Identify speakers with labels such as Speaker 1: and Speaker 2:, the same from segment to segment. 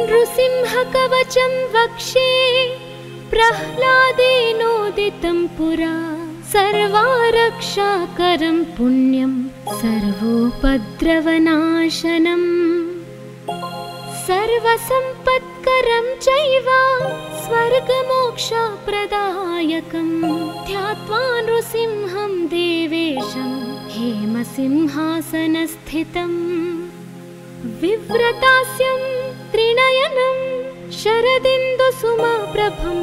Speaker 1: नृसिंहकवचं वक्षे प्रह्लादेनोदितं पुरा सर्वारक्षाकरं पुण्यं सर्वोपद्रवनाशनम् सर्वसम्पत्करं चैव स्वर्गमोक्षप्रदायकं ध्यात्वा नृसिंहं देवेशं हेमसिंहासनस्थितम् विव्रतास्यं त्रिनयनं शरदिन्दुसुमप्रभं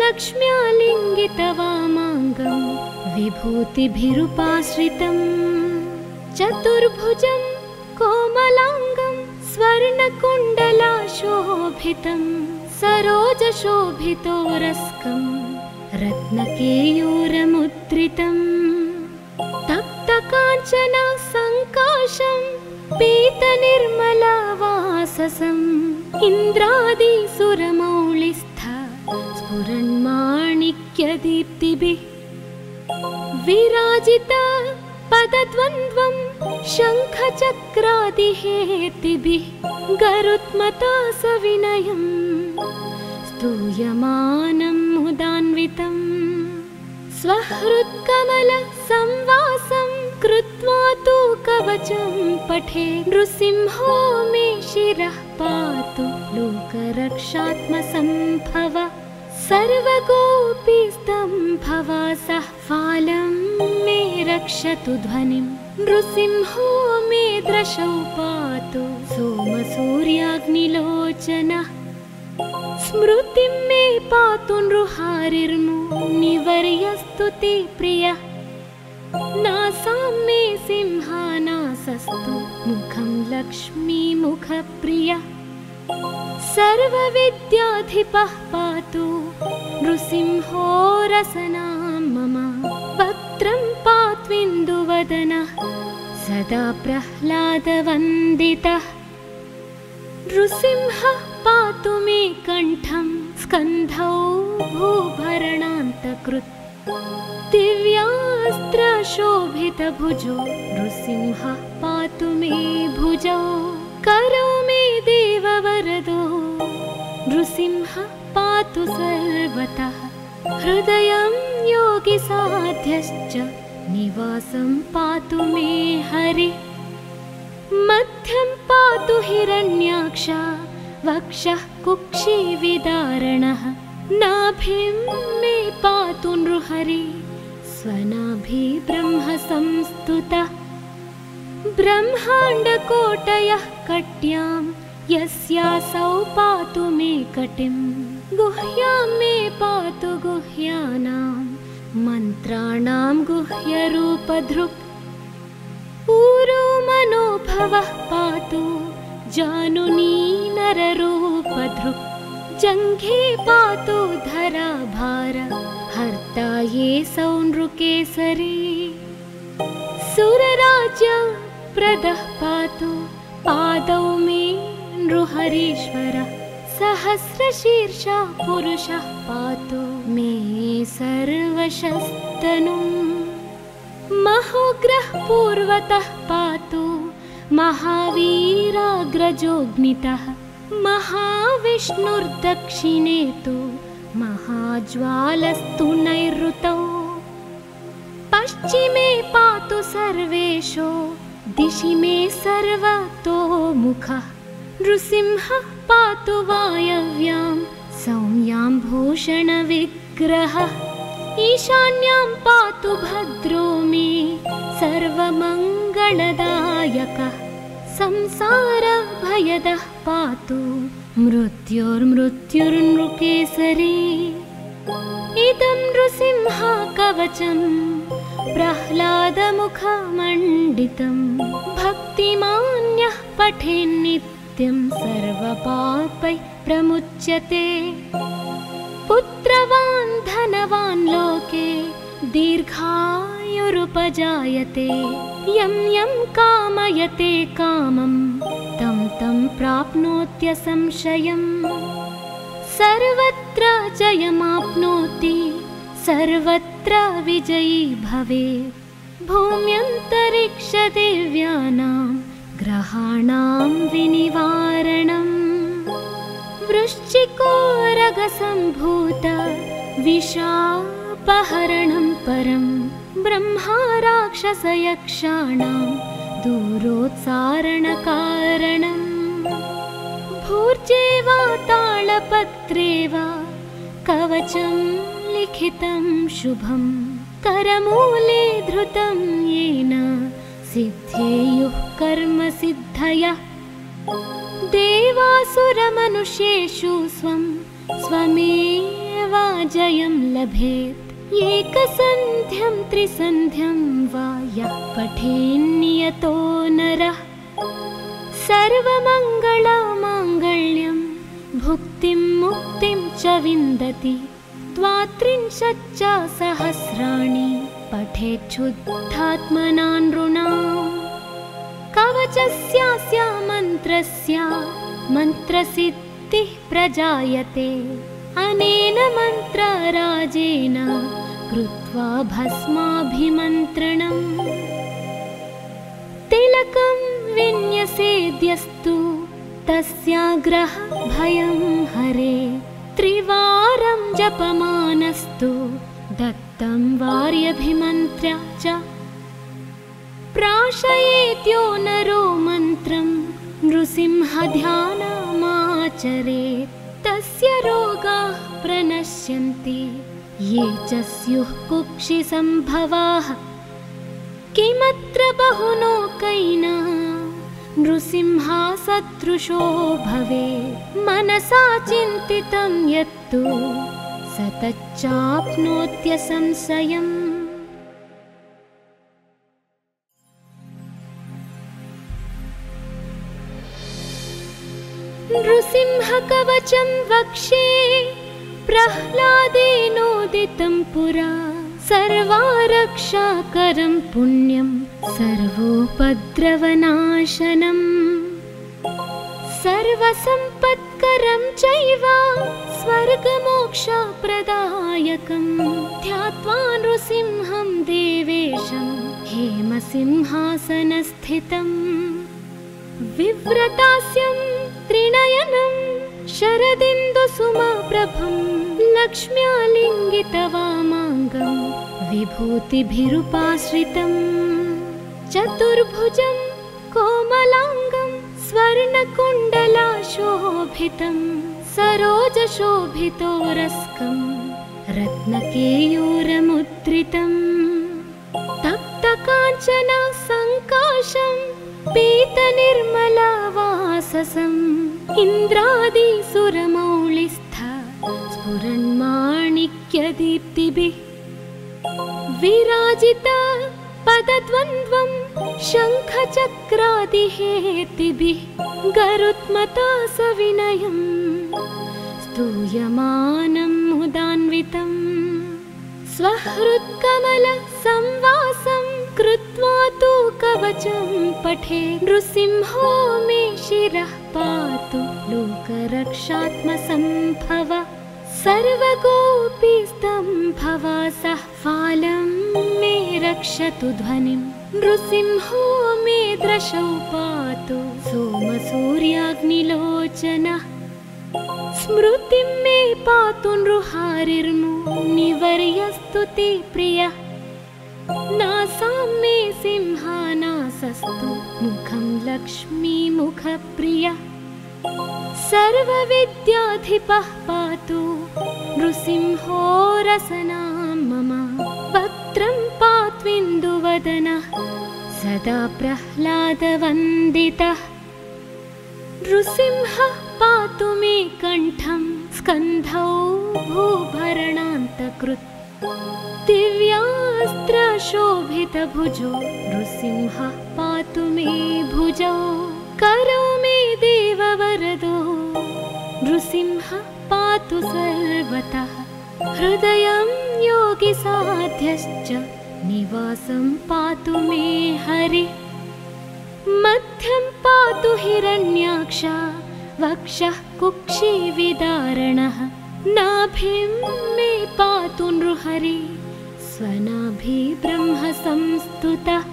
Speaker 1: लक्ष्म्यालिङ्गितवामाङ्गं विभूतिभिरुपाश्रितं चतुर्भुजं कोमलाङ्गं स्वर्णकुण्डलाशोभितं सरोजशोभितोरस्कं रत्नकेयूरमुद्रितं तप्तकाञ्चन सङ्काशं पीतनिर्मलवाससम् इन्द्रादिसुरमौलिस्थ स्फुरन्माणिक्यदीप्तिभिः विराजित पदद्वन्द्वं शङ्खचक्रादिहेतिभिः गरुत्मता सविनयं स्तूयमानं मुदान्वितम् स्वहृत्कमलसंवासं कृत्वा तु कवचं पठे नृसिंहो मे शिरः पातु लोकरक्षात्मसम्भव सर्वगोपीस्तम्भवासः फालं मे रक्षतु ध्वनिं नृसिंहो मे दृशौ पातु सोमसूर्याग्निलोचनः स्मृतिं मे पातु नृहारिर्मुनिवर्यस्तु ते प्रियः नासां मे सिंहानासस्तु मुखं लक्ष्मीमुखप्रियः सर्वविद्याधिपः पातु नृसिंहो रसनां मम वक्त्रं पात्विन्दुवदनः सदा प्रह्लादवन्दितः नृसिंहः पातु मे कण्ठं स्कन्धौ भूभरणान्तकृत् दिव्यास्त्रशोभितभुजो नृसिंहः पातु मे भुजौ करौ मे देववरदो नृसिंहः पातु सर्वतः हृदयं योगिसाध्यश्च निवासं पातु मे हरिः मध्यं पातु हिरण्याक्ष वक्षः कुक्षिविदारणः नाभिं मे पातु नृहरि स्वनाभि ब्रह्म संस्तुतः ब्रह्माण्डकोटयः कट्यां यस्यासौ पातु मे कटिं गुह्यां मे पातु गुह्यानां मन्त्राणां गुह्यरूपधृक् ऊरो मनोभवः पातु जानुनी नररूपधृक् जङ्घे पातु धराभार हर्ता ये सौनृकेसरी सुरराज्यप्रदः पातु पादौ मे नृहरीश्वरः सहस्रशीर्षः पुरुषः पातु मे सर्वशस्तनुम् महोग्रः पूर्वतः पातु महावीराग्रजोऽग्नितः महाविष्णुर्दक्षिणे तु महाज्वालस्तु नैऋतौ पश्चिमे पातु सर्वेशो दिशि मे सर्वतोमुखः नृसिंहः पातु वायव्यां सौम्यां भूषणविग्रहः ईशान्यां पातु भद्रो मे सर्वमङ्गलदायकः संसारभयदः पातु मृत्युर्मृत्युर्नृकेसरी इदं नृसिंहकवचं प्रह्लादमुखमण्डितं भक्तिमान्यः पठेन्नित्यं सर्वपापैः प्रमुच्यते पुत्रवान् धनवान् लोके दीर्घायुरुपजायते यं यं कामयते कामं तं तं प्राप्नोत्यसंशयम् सर्वत्र जयमाप्नोति सर्वत्र विजयी भवेत् भूम्यन्तरिक्षदिव्यानां ग्रहाणां विनिवारणम् वृश्चिकोरगसम्भूत विषापहरणं परं ब्रह्मा राक्षसयक्षाणां दूरोत्सारणकारणम् भूर्जे वा तालपत्रे वा कवचं लिखितं शुभं करमूले धृतं येन सिद्धेयुः कर्मसिद्धयः देवासुरमनुष्येषु स्वमेव जयं लभेत् एकसन्ध्यं त्रिसन्ध्यं वा यः पठेन्नियतो नरः सर्वमङ्गलमाङ्गल्यं भुक्तिं मुक्तिं च विन्दति त्वात्रिंशच्च सहस्राणि पठेच्छुद्धात्मना नृणाम् कवचस्यास्य मन्त्रस्य मन्त्रसिद्धिः प्रजायते अनेन मन्त्रराजेन कृत्वा भस्माभिमन्त्रणम् तिलकं विन्यसेद्यस्तु तस्याग्रह भयं हरे त्रिवारं जपमानस्तु दत्तं वार्यभिमन्त्र्य च प्राशयेत्यो नरो मन्त्रं नृसिंहध्यानमाचरेत् तस्य रोगाः प्रणश्यन्ति ये च स्युः कुक्षिसम्भवाः किमत्र बहुलोकैः नृसिंहसदृशो भवेत् मनसा चिन्तितं यत्तु स तच्चाप्नोत्यसंशयम् नृसिंहकवचं वक्षे प्रह्लादेनोदितं पुरा सर्वारक्षाकरं पुण्यं सर्वोपद्रवनाशनम् सर्वसम्पत्करं चैव स्वर्गमोक्षप्रदायकं ध्यात्वा नृसिंहं देवेशं हेमसिंहासनस्थितम् विव्रतास्यं त्रिनयनं शरदिन्दुसुमप्रभं लक्ष्म्यालिङ्गितवामाङ्गं विभूतिभिरुपाश्रितं चतुर्भुजं कोमलाङ्गं स्वर्णकुण्डलाशोभितं सरोजशोभितोरस्कं रत्नकेयूरमुद्रितं तप्तकाञ्चन सङ्काशं पीतनिर्मलवाससम् इन्द्रादिसुरमौलिस्थ स्फुरन्माणिक्यदीप्तिभिः विराजिता पदद्वन्द्वं शङ्खचक्रादिहेतिभिः गरुत्मता सविनयं स्तूयमानं मुदान्वितं स्वहृत्कमलसंवासं कृत्वा तु कवचं पठे नृसिंहो मे शिरः पातु लोकरक्षात्मसम्भव सर्वगोपीस्तम्भवासः फालं मे रक्षतु ध्वनिं नृसिंहो मे दृशौ पातु सोमसूर्याग्निलोचनः स्मृतिं मे पातु नृहारिर्मुनिवर्यस्तु ते प्रियः नासां मे सिंहानासस्तु मुखं लक्ष्मीमुखप्रियः सर्वविद्याधिपः पातु नृसिंहो रसनां मम वक्त्रं पात्विन्दुवदनः सदा प्रह्लादवन्दितः नृसिंहः पातु मे कण्ठं स्कन्धौ भूभरणान्तकृत् दिव्यास्त्रशोभितभुजो नृसिंहः पातु मे भुजौ करौ मे देववरदो नृसिंहः पातु सर्वतः हृदयं योगिसाध्यश्च निवासं पातु मे हरिः मध्यं पातु हिरण्याक्ष वक्षः कुक्षिविदारणः नाभिं मे पातु नृहरि स्वनाभि ब्रह्म संस्तुतः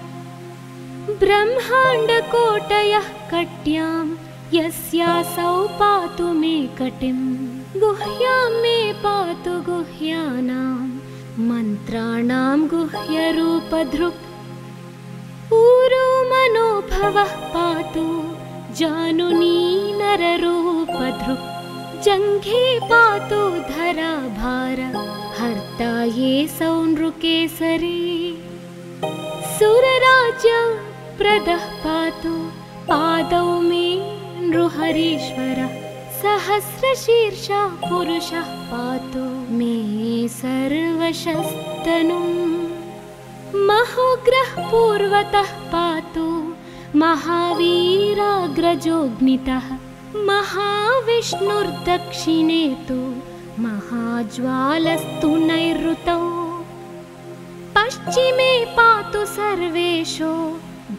Speaker 1: ब्रह्माण्डकोटयः कट्यां यस्यासौ पातु मे कटिं गुह्यां मे पातु गुह्यानां मन्त्राणां गुह्यरूपधृक् ऊरो मनोभवः पातु जानुनी नररूपधृक् जङ्घे पातु धराभार हर्ता ये सौनृकेसरी सुरराज्य प्रदः पातु पादौ मे नृहरीश्वरः सहस्रशीर्षा पुरुषः पातु मे सर्वशस्तनुम् महोग्रः पूर्वतः पातु महावीराग्रजोऽग्नितः महाविष्णुर्दक्षिणे तु महाज्वालस्तु नैऋतौ पश्चिमे पातु सर्वेषु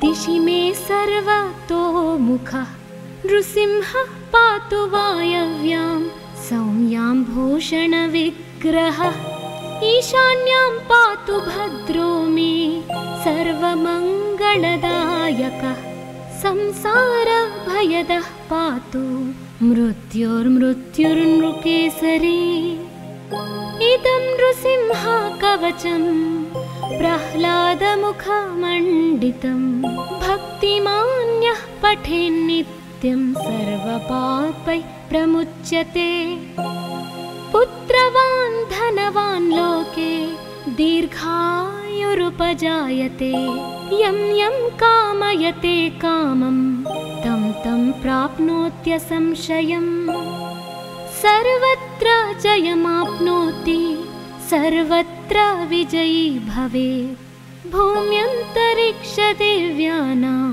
Speaker 1: दिशि मे सर्वतोमुखः नृसिंहः पातु वायव्यां सौम्यां भूषणविग्रहः ईशान्यां पातु भद्रो मे सर्वमङ्गलदायकः संसारभयदः पातु मृत्युर्मृत्युर्नृकेसरी इदं नृसिंह कवचं प्रह्लादमुखमण्डितं भक्तिमान्यः पठेन्नित्यं सर्वपापैः प्रमुच्यते पुत्रवान् धनवान् लोके दीर्घायुरुपजायते यं यं कामयते कामं तं तं प्राप्नोत्यसंशयम् सर्वत्र जयमाप्नोति सर्वत्र विजयी भवेत् भूम्यन्तरिक्षदेव्यानां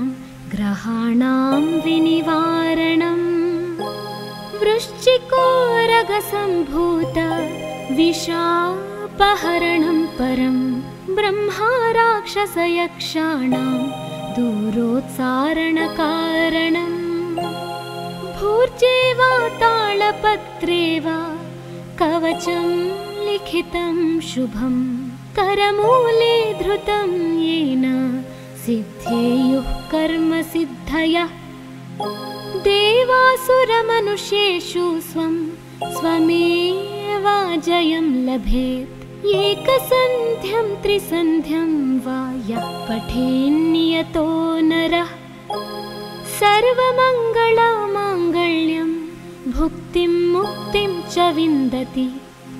Speaker 1: ग्रहाणां विनिवारणम् वृश्चिकोरगसम्भूत विषापहरणं परं ब्रह्मा राक्षसयक्षाणां दूरोत्सारणकारणम् भूर्जे वा तालपत्रे वा कवचं लिखितं शुभं करमूले धृतं येन सिद्धेयुः कर्मसिद्धयः देवासुरमनुष्येषु स्वमेव जयं लभेत् एकसन्ध्यं त्रिसन्ध्यं वा यः पठेन्नियतो नरः सर्वमङ्गलमाङ्गल्यं भुक्तिं मुक्तिं च विन्दति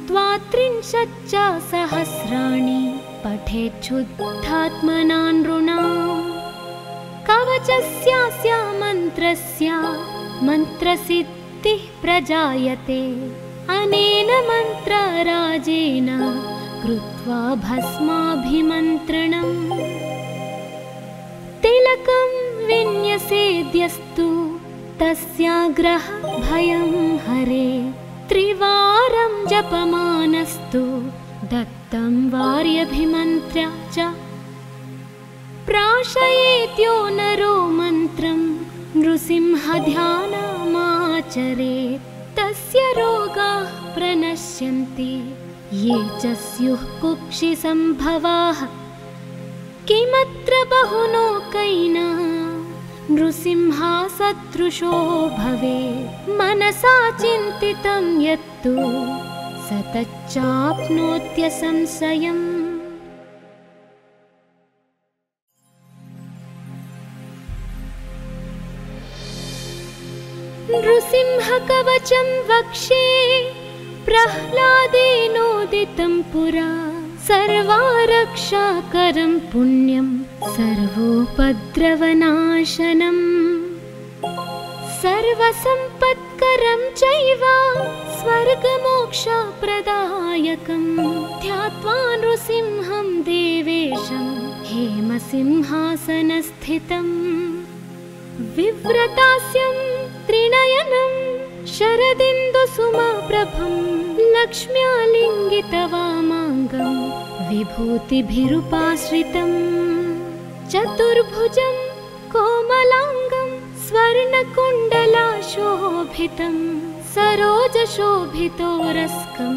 Speaker 1: द्वात्रिंशच्च सहस्राणि पठेच्छुद्धात्मना नृणाम् कवचस्यास्य मन्त्रस्य मन्त्रसिद्धिः प्रजायते अनेन मन्त्रराजेन कृत्वा भस्माभिमन्त्रणम् तिलकं विन्यसेद्यस्तु तस्याग्रह भयं हरे त्रिवारं जपमानस्तु दत्तं वार्यभिमन्त्र्य च प्राशयेत्यो नरो मन्त्रं नृसिंहध्यानमाचरेत् तस्य रोगाः प्रणश्यन्ति ये च स्युः कुक्षिसम्भवाः किमत्र बहुलोकैना नृसिंहा सदृशो भवेत् मनसा चिन्तितं यत्तु स तच्चाप्नोत्यसंशयम् नृसिंहकवचं वक्षे प्रह्लादेनोदितं पुरा सर्वारक्षाकरं पुण्यं सर्वोपद्रवनाशनम् सर्वसम्पत्करं चैव स्वर्गमोक्षप्रदायकं ध्यात्वा नृसिंहं देवेशं हेमसिंहासनस्थितम् विव्रतास्यं त्रिनयनं शरदिन्दुसुमप्रभं लक्ष्म्यालिङ्गितवामाङ्गं विभूतिभिरुपाश्रितम् चतुर्भुजं कोमलाङ्गं स्वर्णकुण्डलाशोभितं सरोजशोभितोरस्कं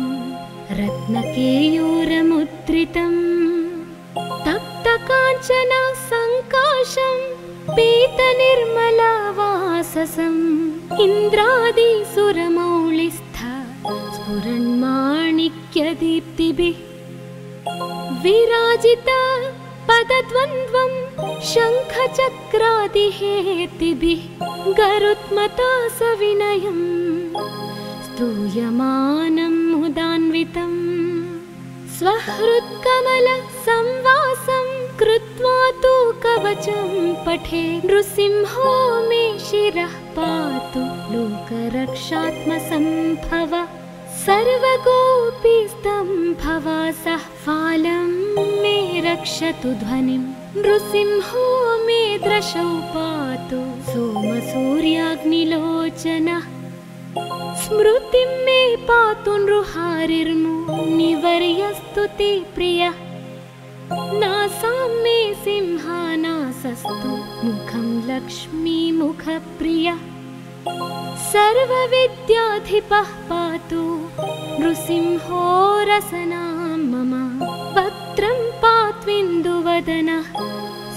Speaker 1: रत्नकेयूरमुद्रितम् तप्तकाञ्चन सङ्काशं पीतनिर्मलवाससं वाससम् इन्द्रादिसुरमौलिस्थ स्फुरन्माणिक्यदीप्तिभिः विराजिता पदद्वन्द्वं शङ्खचक्रादिहेतिभिः गरुत्मता सविनयम् स्तूयमानं मुदान्वितम् स्वहृत्कमलसंवासं कृत्वा तु कवचं पठे नृसिंहो मे शिरः पातु लोकरक्षात्मसम्भव सर्वगोपीस्तम्भवासः फालं मे रक्षतु ध्वनिं नृसिंहो मे दृशौ पातु सोमसूर्याग्निलोचनः स्मृतिं मे पातु नृहारिर्मुनिवर्यस्तु ते प्रियः नासां मे सिंहानासस्तु मुखं लक्ष्मीमुखप्रियः सर्वविद्याधिपः पातु नृसिंहो रसनां मम वक्त्रं पात्विन्दुवदनः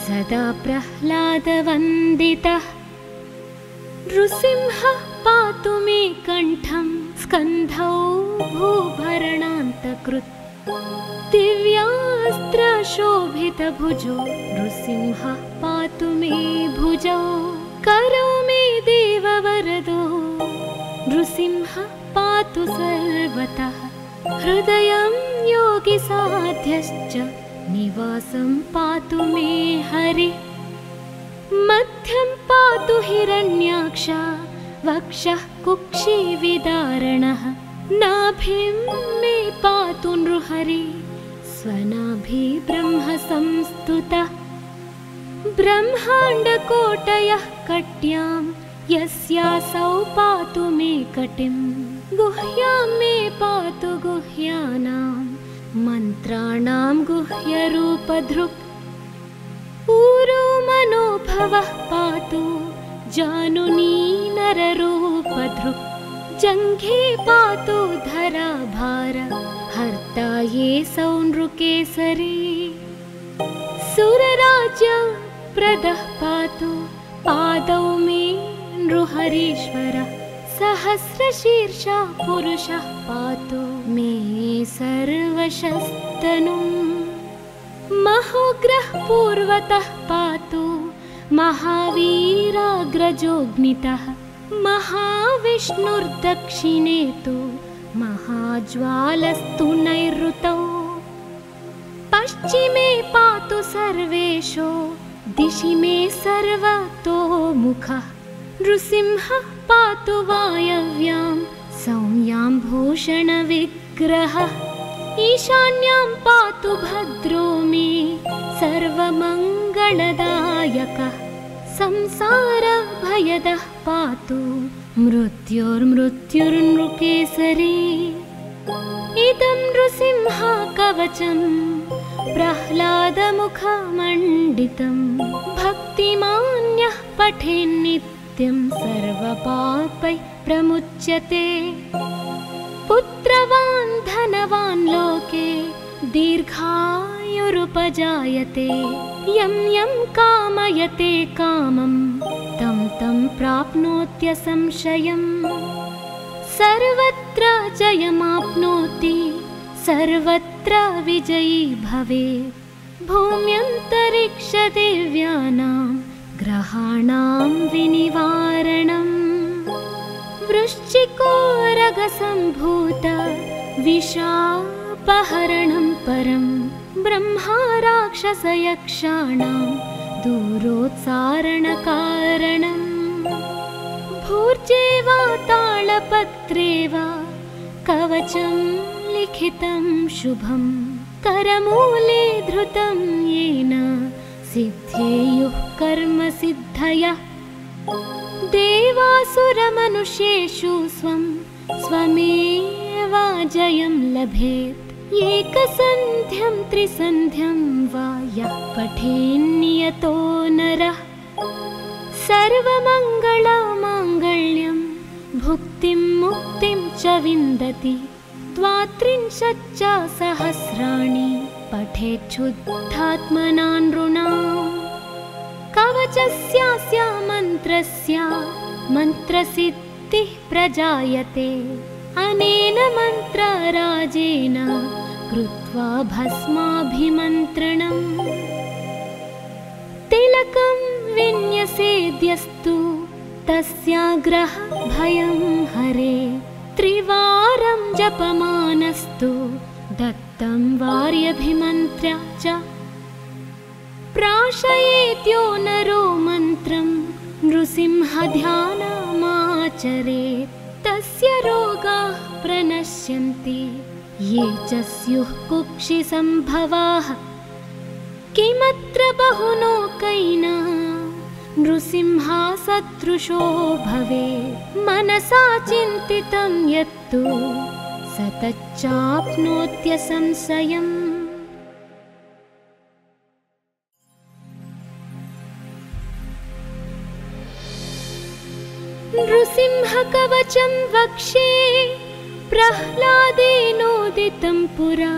Speaker 1: सदा प्रह्लादवन्दितः नृसिंहः पातु मे कण्ठं स्कन्धौ भूभरणान्तकृत् दिव्यास्त्रशोभितभुजो नृसिंहः पातु मे भुजौ करौ मे देववरदो नृसिंहः पातु सर्वतः हृदयं योगिसाध्यश्च निवासं पातु मे हरिः मध्यं पातु हिरण्याक्ष वक्षः कुक्षिविदारणः नाभिं मे पातु नृहरि स्वनाभि ब्रह्म संस्तुतः ब्रह्माण्डकोटयः कट्यां यस्यासौ पातु मे कटिं गुह्यां मे पातु गुह्यानां मन्त्राणां गुह्यरूपधृक् ऊरो मनोभवः पातु जानुनी नररूपधृक् जङ्घे पातु धराभार हर्ता ये सौनृकेसरी सुरराज्यप्रदः पातु पादौ मे नृहरीश्वरः सहस्रशीर्षा पुरुषः पातु मे सर्वशस्तनुम् महोग्रः पूर्वतः पातु महावीराग्रजोऽग्नितः महाविष्णुर्दक्षिणे तु महाज्वालस्तु नैऋतौ पश्चिमे पातु सर्वेषु दिशि मे सर्वतोमुखः नृसिंहः पातु वायव्यां सौम्यां भूषणविग्रहः ईशान्यां पातु भद्रो मे सर्वमङ्गलदायकः संसारभयदः पातु मृत्युर्मृत्युर्नृकेसरी इदं नृसिंहकवचं प्रह्लादमुखमण्डितं भक्तिमान्यः पठेन्नित्यं सर्वपापैः प्रमुच्यते पुत्रवान् धनवान् लोके दीर्घायुरुपजायते यं यं कामयते कामं तं तं प्राप्नोत्यसंशयम् सर्वत्र जयमाप्नोति सर्वत्र विजयी भवेत् भूम्यन्तरिक्षदेव्यानां ग्रहाणां विनिवारणम् वृश्चिकोरगसम्भूत विशापहरणं परं ब्रह्मा राक्षसयक्षाणां दूरोत्सारणकारणम् भूर्जे वा तालपत्रे वा कवचं लिखितं शुभं करमूले धृतं येन सिद्धेयुः कर्मसिद्धयः देवासुरमनुष्येषु स्वं स्वमेव जयं लभेत् एकसन्ध्यं त्रिसन्ध्यं वा यः पठेन्नियतो नरः सर्वमङ्गलमाङ्गल्यं भुक्तिं मुक्तिं च विन्दति द्वात्रिंशच्च सहस्राणि पठेच्छुद्धात्मना नृणाम् कवचस्यास्य मन्त्रस्य मन्त्रसिद्धिः प्रजायते अनेन मन्त्रराजेन कृत्वा भस्माभिमन्त्रणम् तिलकं विन्यसेद्यस्तु तस्याग्रह भयं हरे त्रिवारं जपमानस्तु दत्तं वार्यभिमन्त्र्य च प्राशयेत्यो नरो मन्त्रं नृसिंहध्यानमाचरेत् तस्य रोगाः प्रणश्यन्ति ये च स्युः कुक्षिसम्भवाः किमत्र बहुलोकैना नृसिंहसदृशो भवेत् मनसा चिन्तितं यत्तु स तच्चाप्नोत्यसंशयम् नृसिंहकवचं वक्षे प्रह्लादेनोदितं पुरा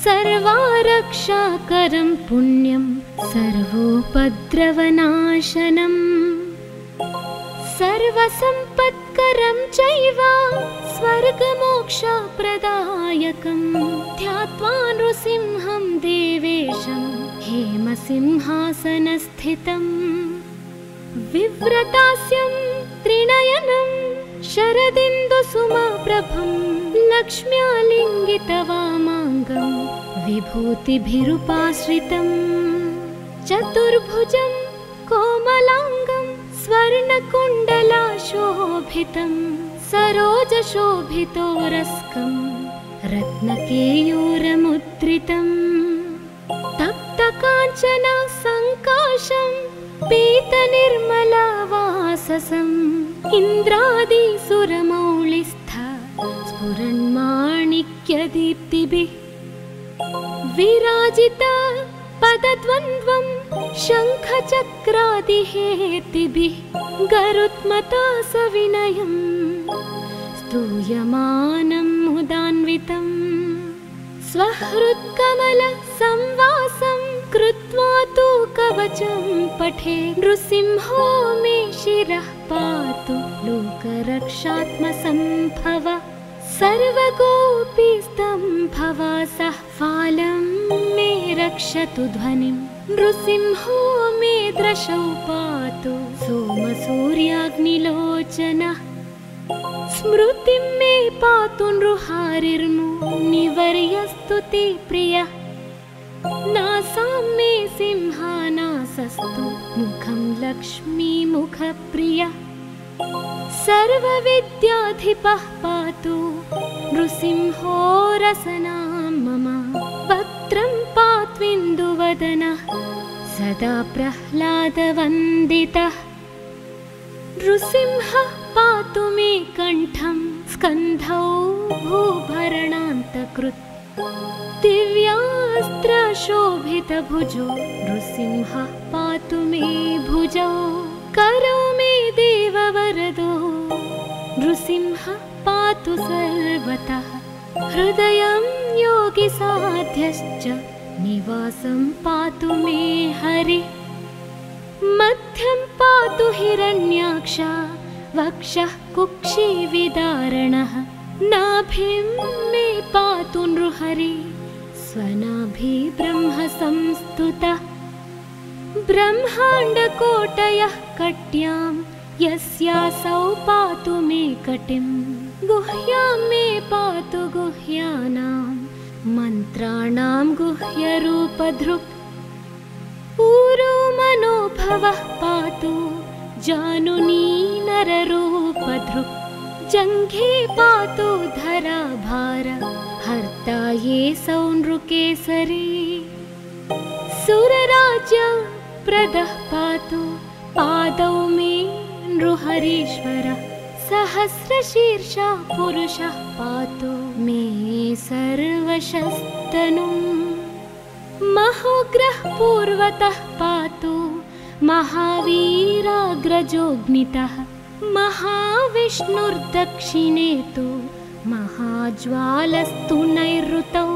Speaker 1: सर्वारक्षाकरं पुण्यं सर्वोपद्रवनाशनम् सर्वसम्पत्करं चैव स्वर्गमोक्षप्रदायकं ध्यात्वा नृसिंहं देवेशं हेमसिंहासनस्थितम् विव्रतास्यं त्रिनयनं शरदिन्दुसुमप्रभं लक्ष्म्यालिङ्गितवामाङ्गं विभूतिभिरुपाश्रितं चतुर्भुजं कोमलाङ्गं स्वर्णकुण्डलाशोभितं सरोजशोभितोरस्कं रत्नकेयूरमुद्रितं तप्तकाञ्चना सङ्काशं पीतनिर्मलवाससम् इन्द्रादिसुरमौलिस्थ स्फुरन्माणिक्यदीप्तिभिः विराजिता पदद्वन्द्वं शङ्खचक्रादिहेतिभिः गरुत्मता सविनयं स्तूयमानं मुदान्वितं स्वहृत्कमलसंवासं कृत्वा तु कवचं पठे नृसिंहो मे शिरः पातु लोकरक्षात्मसम्भव सर्वगोपीस्तम्भवासः फालं मे रक्षतु ध्वनिं नृसिंहो मे दृशौ पातु सोमसूर्याग्निलोचनः स्मृतिं मे पातु नृहारिर्मुनिवर्यस्तु ते प्रियः नासां मे सिंहानासस्तु मुखं लक्ष्मीमुखप्रियः सर्वविद्याधिपः पातु नृसिंहो रसनां मम वक्त्रं पात्विन्दुवदनः सदा प्रह्लादवन्दितः नृसिंहः पातु मे कण्ठं स्कन्धौ भूभरणान्तकृत् दिव्यास्त्रशोभितभुजो नृसिंहः पातु मे भुजौ करौ मे देववरदो नृसिंहः पातु सर्वतः हृदयं योगिसाध्यश्च निवासं पातु मे हरिः मध्यं पातु हिरण्याक्ष वक्षः कुक्षिविदारणः नाभिं मे पातु नृहरि स्वनाभि ब्रह्म संस्तुतः ब्रह्माण्डकोटयः कट्यां यस्यासौ पातु मे कटिं गुह्यां मे पातु गुह्यानां मन्त्राणां गुह्यरूपधृक् ऊरो मनोभवः पातु जानुनी नररूपधृक् जङ्घे पातु धराभार हर्ता ये सौनृकेसरी सुरराज्य प्रदः पातु पादौ मे नृहरीश्वरः सहस्रशीर्षा पुरुषः पातु मे सर्वशस्तनुम् महोग्रः पूर्वतः पातु महावीराग्रजोऽग्नितः महाविष्णुर्दक्षिणे तु महाज्वालस्तु नैऋतौ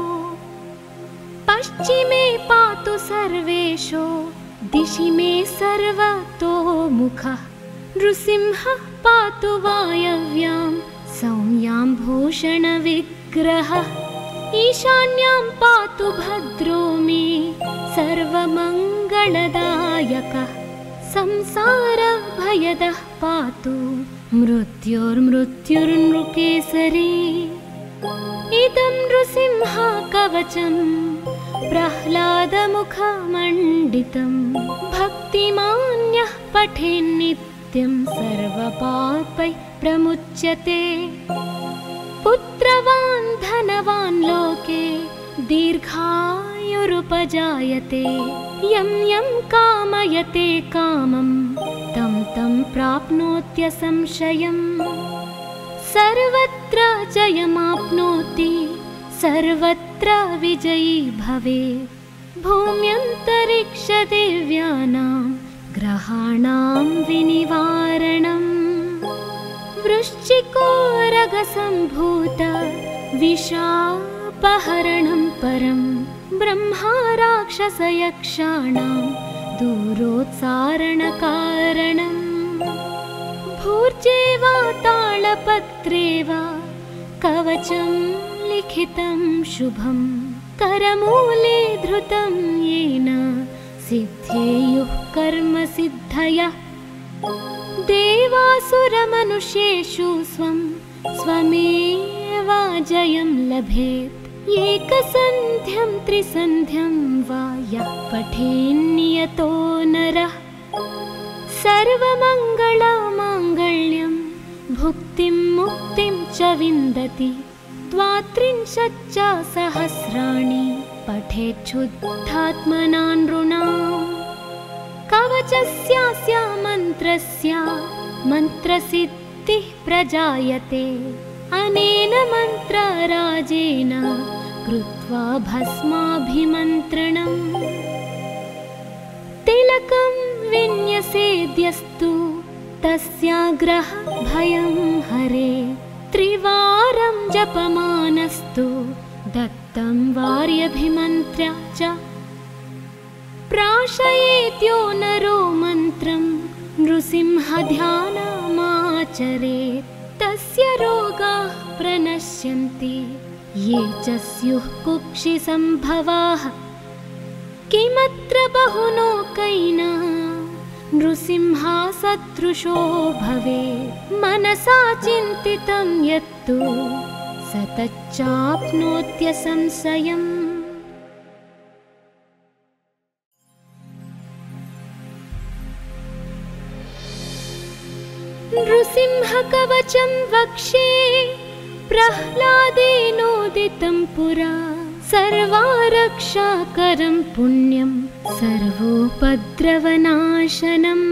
Speaker 1: पश्चिमे पातु सर्वेशो दिशि मे सर्वतो मुखः नृसिंहः पातु वायव्यां सौम्यां भूषणविग्रहः ईशान्यां पातु भद्रो मे सर्वमङ्गलदायकः संसारभयदः पातु मृत्युर्मृत्युर्नृकेसरी इदं नृसिंहकवचं प्रह्लादमुखमण्डितं भक्तिमान्यः पठेन्नित्यं सर्वपापैः प्रमुच्यते पुत्रवान् धनवान् लोके दीर्घायुरुपजायते यं यं कामयते कामं तं तं प्राप्नोत्यसंशयम् सर्वत्र जयमाप्नोति सर्वत्र विजयी भवेत् भूम्यन्तरिक्षदिव्यानां ग्रहाणां विनिवारणम् वृश्चिकोरगसम्भूत विषापहरणं परं ब्रह्मा राक्षसयक्षाणां दूरोत्सारणकारणम् भूर्जे वा तालपत्रे वा कवचं लिखितं शुभं करमूले धृतं येन सिद्धेयुः कर्मसिद्धयः देवासुरमनुष्येषु स्वमेव जयं लभेत् एकसन्ध्यं त्रिसन्ध्यं वा यः पठेन्नियतो नरः सर्वमङ्गलमाङ्गल्यं भुक्तिं मुक्तिं च विन्दति द्वात्रिंशच्च सहस्राणि पठेच्छुद्धात्मना नृणाम् कवचस्यास्य मन्त्रस्य मन्त्रसिद्धिः प्रजायते अनेन मन्त्रराजेन कृत्वा भस्माभिमन्त्रणम् तिलकं विन्यसेद्यस्तु तस्याग्रह भयं हरे त्रिवारं जपमानस्तु दत्तं वार्यभिमन्त्र्य च प्राशयेत्यो नरो मन्त्रं नृसिंहध्यानमाचरेत् तस्य रोगाः प्रणश्यन्ति ये च स्युः कुक्षिसम्भवाः किमत्र बहुलोकैः नृसिंहसदृशो भवेत् मनसा चिन्तितं यत्तु स तच्चाप्नोत्यसंशयम् नृसिंहकवचं वक्षे प्रह्लादेनोदितं पुरा सर्वारक्षाकरं पुण्यं सर्वोपद्रवनाशनम्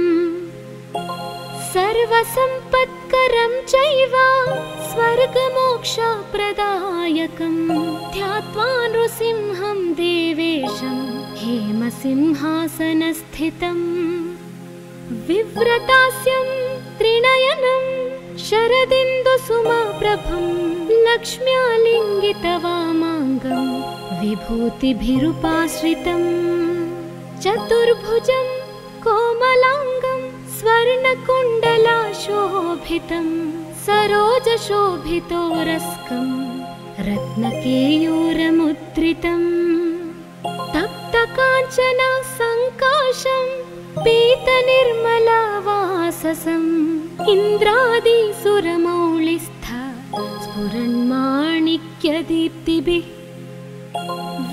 Speaker 1: सर्वसम्पत्करं चैव स्वर्गमोक्षप्रदायकं ध्यात्वा नृसिंहं देवेशं हेमसिंहासनस्थितम् विव्रतास्यं त्रिनयनं शरदिन्दुसुमप्रभं लक्ष्म्यालिङ्गितवामाङ्गं विभूतिभिरुपाश्रितम् चतुर्भुजं कोमलाङ्गं स्वर्णकुण्डलाशोभितं सरोजशोभितोरस्कं रत्नकेयूरमुद्रितम् तप्तकाञ्चन सङ्काशं पीतनिर्मलवाससम् इन्द्रादिसुरमौलिस्थ स्फुरन्माणिक्यदीप्तिभिः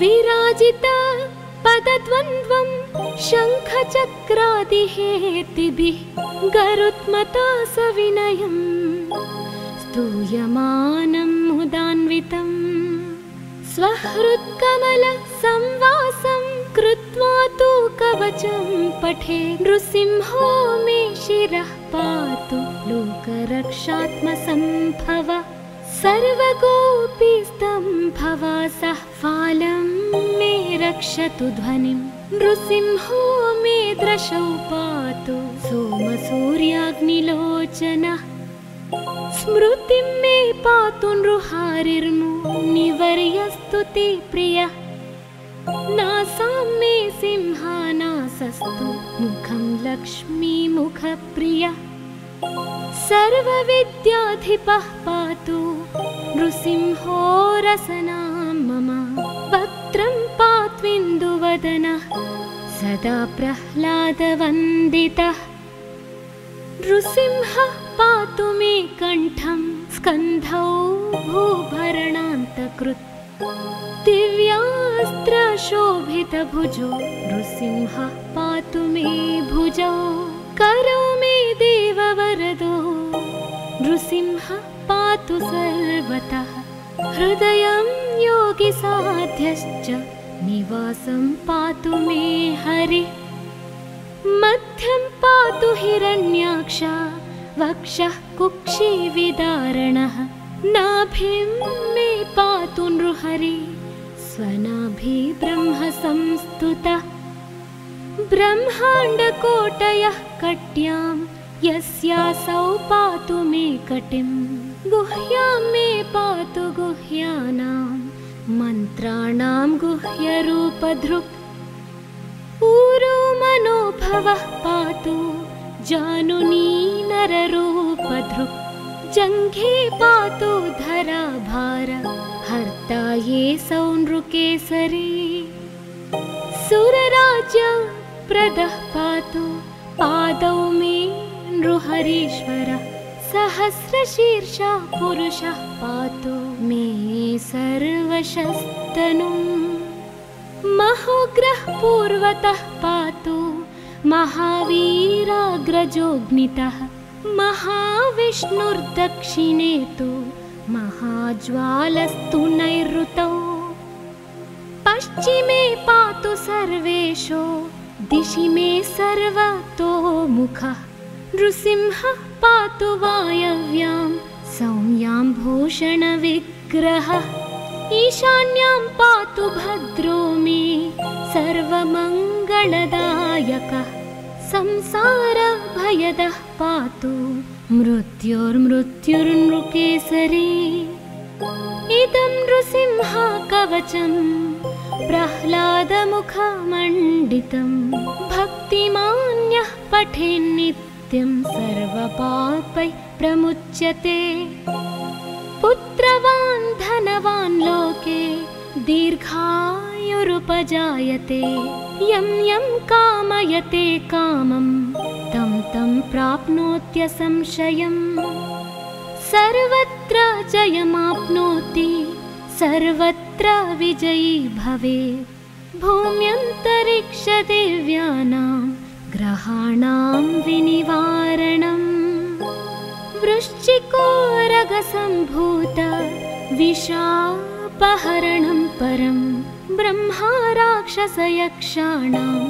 Speaker 1: विराजित पदद्वन्द्वं शङ्खचक्रादिहेतिभिः गरुत्मता सविनयं स्तूयमानं मुदान्वितम् स्वहृत्कमलसंवासं कृत्वा तु कवचं पठे नृसिंहो मे शिरः पातु लोकरक्षात्मसम्भव सर्वगोपीस्तम्भवासः फालं मे रक्षतु ध्वनिं नृसिंहो मे दृशौ पातु सोमसूर्याग्निलोचनः स्मृतिं मे पातु नृहारिर्मुनिवर्यस्तुति प्रियः नासां मे सिंहानासस्तु मुखं लक्ष्मीमुखप्रियः सर्वविद्याधिपः पातु नृसिंहो रसनां मम। वक्त्रं पात्विन्दुवदनः सदा प्रह्लादवन्दितः। नृसिंहः पातु मे कण्ठं स्कन्धौ भूभरणान्तकृत्। दिव्यास्त्रशोभितभुजो नृसिंहः पातु मे भुजौ। करो मे देववरदो नृसिंहः पातु सर्वतः। हृदयं योगिसाध्यश्च निवासं पातु मे हरिः। मध्यं पातु हिरण्याक्ष वक्षः कुक्षिविदारणः। नाभिं मे पातु नृहरि स्वनाभि ब्रह्म संस्तुतः। ब्रह्माण्डकोटयः कट्यां यस्यासौ पातु मे कटिं। गुह्यां मे पातु गुह्यानां मन्त्राणां गुह्यरूपधृक्। ऊरो मनोभवः पातु जानुनी नररूपधृक्। जङ्घे पातु धराभार हर्ता ये सौनृकेसरी। सुरराज्यप्रदः पातु पादौ मे नृहरीश्वरः। सहस्रशीर्षा पुरुषः पातु मे सर्वशस्तनुम्। महोग्रः पूर्वतः पातु महावीराग्रजोऽग्नितः। महाविष्णुर्दक्षिणे तु महाज्वालस्तु नैऋतौ। पश्चिमे पातु सर्वेशो दिशि मे सर्वतोमुखः। नृसिंहः पातु वायव्यां सौम्यां भूषणविग्रहः। ईशान्यां पातु भद्रो मे सर्वमङ्गलदायकः। संसारभयदः पातु मृत्युर्मृत्युर्नृकेसरी। इदं नृसिंहकवचं प्रह्लादमुखमण्डितं। भक्तिमान्यः पठेन्नित्यं सर्वपापैः प्रमुच्यते। पुत्रवान् धनवान् लोके दीर्घायुरुपजायते। यं यं कामयते कामं तं तं प्राप्नोत्यसंशयम्। सर्वत्र जयमाप्नोति सर्वत्र विजयी भवेत्। भूम्यन्तरिक्षदेव्यानां ग्रहाणां विनिवारणम्। वृश्चिकोरगसम्भूत विशापहरणं परं। ब्रह्मा राक्षसयक्षाणां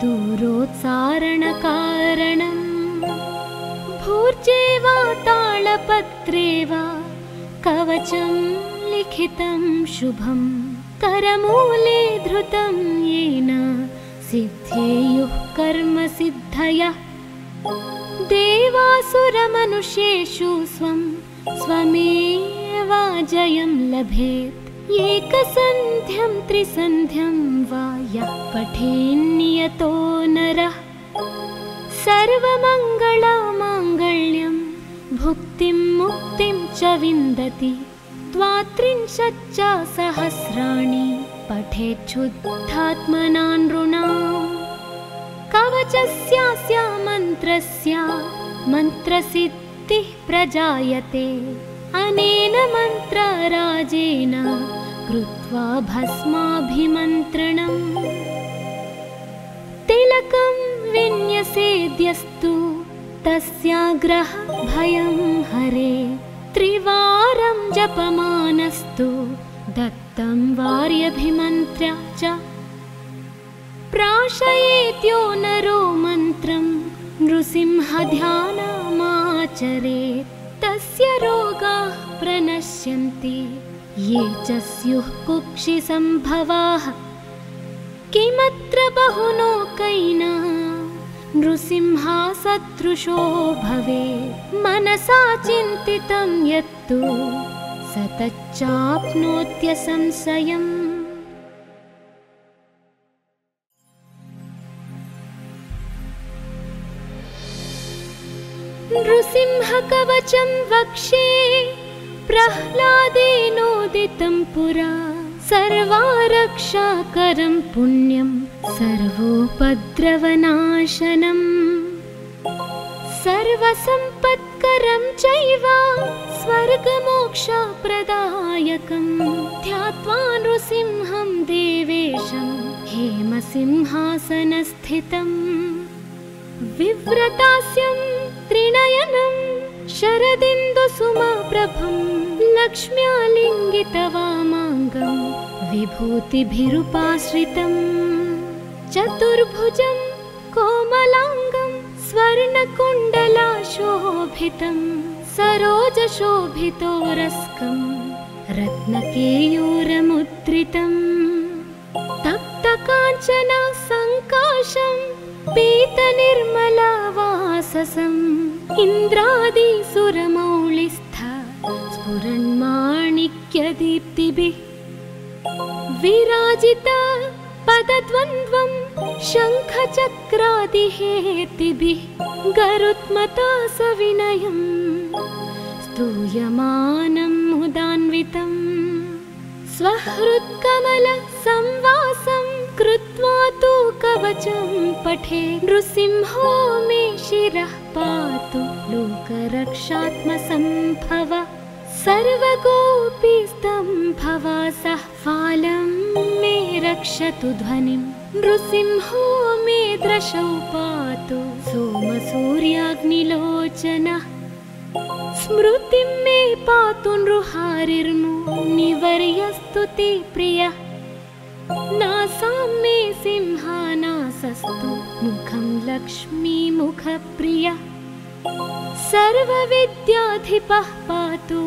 Speaker 1: दूरोत्सारणकारणम्। भूर्जे वा तालपत्रे वा कवचं लिखितं शुभं। करमूले धृतं येन सिद्धेयुः कर्मसिद्धयः। देवासुरमनुष्येषु स्वं स्वमेव जयं लभेत्। एकसन्ध्यं त्रिसन्ध्यं वा यः पठेन्नियतो नरः। सर्वमङ्गलमाङ्गल्यं भुक्तिं मुक्तिं च विन्दति। द्वात्रिंशच्च सहस्राणि पठेच्छुद्धात्मना नृणाम्। कवचस्यास्य मन्त्रस्य मन्त्रसिद्धिः प्रजायते। अनेन मन्त्रराजेन कृत्वा भस्माभिमन्त्रणम्। तिलकं विन्यसेद्यस्तु तस्याग्रह भयं हरे। त्रिवारं जपमानस्तु दत्तं वार्यभिमन्त्र्य च। प्राशयेत्यो नरो मन्त्रं नृसिंहध्यानमाचरेत्। तस्य रोगाः प्रणश्यन्ति ये च स्युः कुक्षिसम्भवाः। किमत्र बहुलोकैना नृसिंहसदृशो भवेत्। मनसा चिन्तितं यत्तु स तच्चाप्नोत्यसंशयम्। नृसिंहकवचं वक्षे प्रह्लादेनोदितं पुरा सर्वारक्षाकरं पुण्यं सर्वोपद्रवनाशनम् सर्वसम्पत्करं चैव स्वर्गमोक्षप्रदायकं ध्यात्वा नृसिंहं देवेशं हेमसिंहासनस्थितम् विव्रतास्यं त्रिनयनं शरदिन्दुसुमप्रभं लक्ष्म्यालिङ्गितवामाङ्गं विभूतिभिरुपाश्रितं चतुर्भुजं कोमलाङ्गं स्वर्णकुण्डलाशोभितं सरोजशोभितोरस्कं रत्नकेयूरमुद्रितं तप्तकाञ्चन सङ्काशं पीतनिर्मलवाससम् इन्द्रादिसुरमौलिस्थ स्फुरन्माणिक्यदीप्तिभिः विराजित पदद्वन्द्वं शङ्खचक्रादिहेतिभिः गरुत्मता सविनयं स्तूयमानं मुदान्वितं स्वहृत्कमलसंवासं कृत्वा तु कवचं पठे नृसिंहो मे शिरः पातु लोकरक्षात्मसम्भव सर्वगोपीस्तम्भवासः फालं मे रक्षतु ध्वनिं नृसिंहो मे दृशौ पातु सोमसूर्याग्निलोचनः स्मृतिं मे पातु नृहारिर्मुनिवर्यस्तु ते प्रियः नासां मे सिंहानासस्तु मुखं लक्ष्मीमुखप्रियः सर्वविद्याधिपः पातु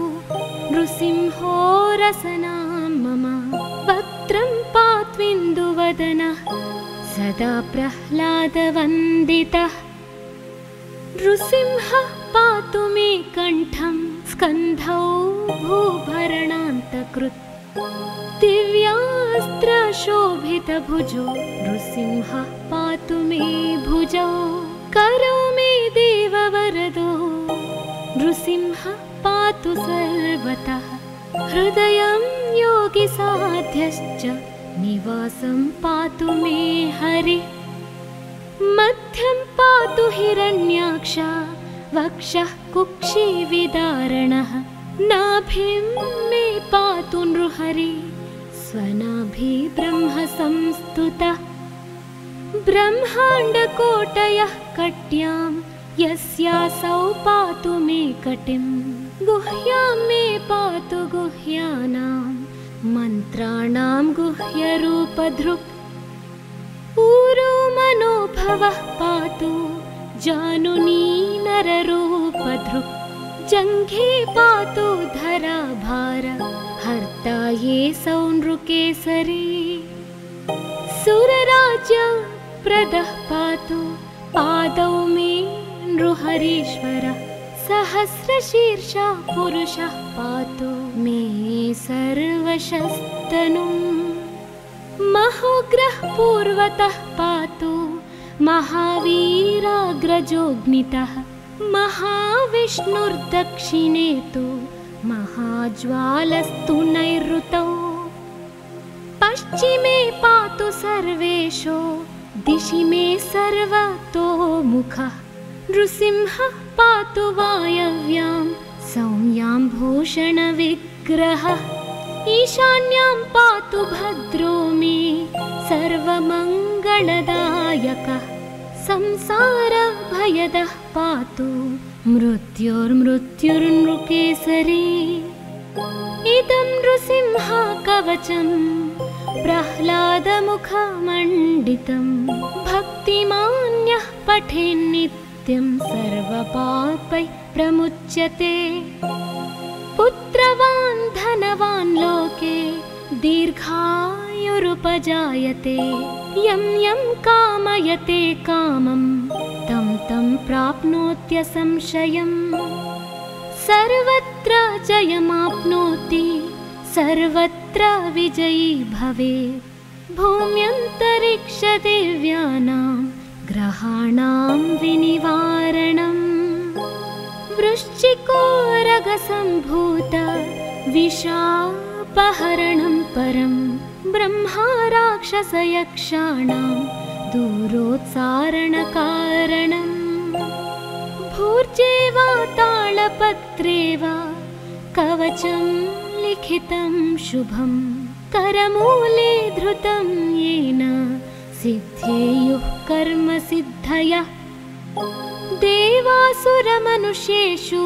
Speaker 1: नृसिंहो रसनां मम वक्त्रं पात्विन्दुवदनः सदा प्रह्लादवन्दितः नृसिंहः पातु मे कण्ठं स्कन्धौ भूभरणान्तकृत् दिव्यास्त्रशोभितभुजो नृसिंहः पातु मे भुजौ करौ मे देववरदो नृसिंहः पातु सर्वतः हृदयं योगिसाध्यश्च निवासं पातु मे हरिः मध्यं पातु हिरण्याक्ष वक्षः कुक्षिविदारणः नाभिं मे पातु नृहरि स्वनाभि ब्रह्म संस्तुतः ब्रह्माण्डकोटयः कट्यां यस्यासौ पातु मे कटिं गुह्यां मे पातु गुह्यानां मन्त्राणां गुह्यरूपधृक् ऊरो मनोभवः पातु जानुनी नररूपधृक् जङ्घे पातु धराभार हर्ता ये सौनृकेसरी सुरराज्य प्रदः पातु पादौ मे नृहरीश्वरः सहस्रशीर्षा पुरुषः पातु मे सर्वशस्तनुम् महोग्रः पूर्वतः पातु महावीराग्रजोऽग्नितः महाविष्णुर्दक्षिणे तु महाज्वालस्तु नैऋतौ पश्चिमे पातु सर्वेशो दिशि मे सर्वतोमुखः नृसिंहः पातु वायव्यां सौम्यां भूषणविग्रहः ईशान्यां पातु भद्रो मे सर्वमङ्गलदायकः संसारभयदः पातु मृत्युर्मृत्युर्नृकेसरी इदं नृसिंहकवचं प्रह्लादमुखमण्डितं भक्तिमान्यः पठेन्नित्यं सर्वपापैः प्रमुच्यते पुत्रवान् धनवान् लोके दीर्घायुरुपजायते यं यं कामयते कामं तं तं प्राप्नोत्यसंशयम् सर्वत्र जयमाप्नोति सर्वत्र विजयी भवेत् भूम्यन्तरिक्षदेव्यानां ग्रहाणां विनिवारणम् वृश्चिकोरगसम्भूत विषापहरणं परं ब्रह्मा राक्षसयक्षाणां दूरोत्सारणकारणम् भूर्जे वा तालपत्रे वा कवचं लिखितं शुभं करमूले धृतं येन सिद्धेयुः कर्मसिद्धयः देवासुरमनुष्येषु